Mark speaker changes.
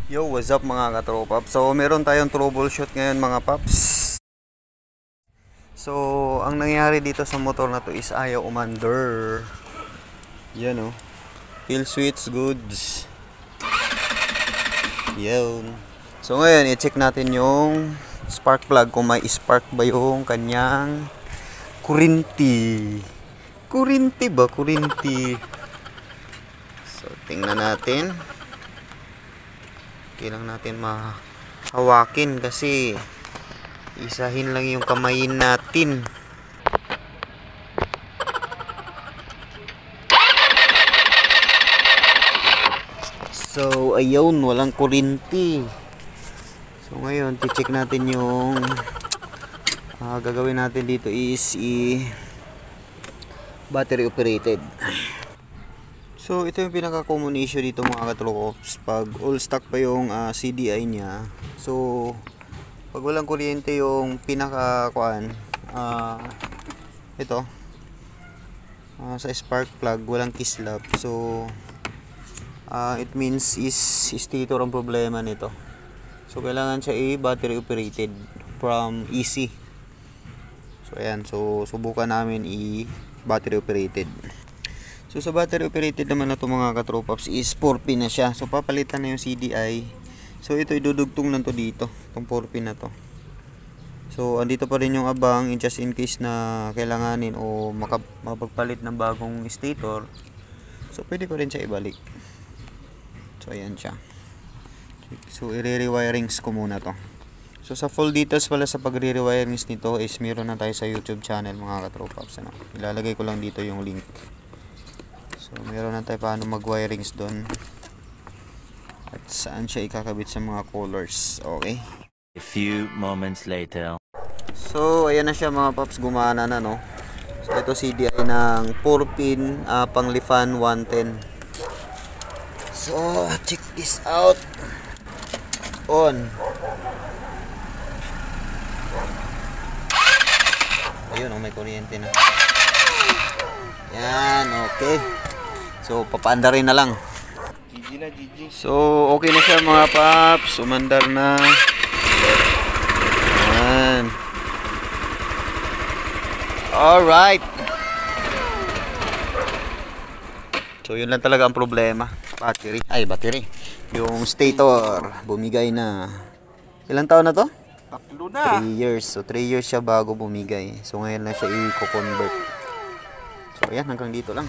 Speaker 1: Yo, what's up mga katropaps? So, meron tayong troubleshoot ngayon mga paps. So, ang nangyari dito sa motor na to is ayaw umandar. Yan o. Kill switch goods. Yan. So, ngayon, i-check natin yung spark plug kung may spark ba yung kanyang kurinti. Kurinti ba? Kurinti. So, tingnan natin. Kailangan natin mahawakin kasi isahin lang yung kamayin natin. So ayun, walang kuryente. So ngayon i-check natin yung gagawin natin dito is battery operated. So ito yung pinaka-common issue dito mga katropaps. Pag all stock pa yung CDI nya, so pag walang kuryente yung pinaka-kuan, ito sa spark plug walang kislap, so it means is stator ang problema nito. So kailangan siya battery operated from EC. So ayan, so subukan namin battery operated. So sa battery operated naman na ito mga katropaps is 4-pin na siya. So papalitan na yung CDI. So ito idudugtong lang to dito, itong 4-pin na to. So andito pa rin yung abang just in case na kailanganin o mapagpalit ng bagong stator. So pwede ko rin siya ibalik. So ayan siya. So i-rewirings ko muna to. So sa full details pala sa pag-rewirings nito is meron na tayo sa YouTube channel mga katropaps. Ilalagay ko lang dito yung link. So meron na tayo paano mag-wirings doon at saan siya ikakabit sa mga colors. Okay.
Speaker 2: A few moments later.
Speaker 1: So ayan na siya mga paps, gumana na no. So ito CDI ng 4-pin panglifan 110. So check this out. On. Ayun oh, may kuryente na. Yan, okay. So papaandar rin na lang.
Speaker 3: GG na, GG.
Speaker 1: So okay na siya mga paps, umandar na. Yan. Alright. So yun lang talaga ang problema. Battery. Yung stator, bumigay na. Ilang taon na to?
Speaker 3: 3 na.
Speaker 1: 3 years. So 3 years siya bago bumigay. So ngayon lang siya i-convert. So ayan, hanggang dito lang.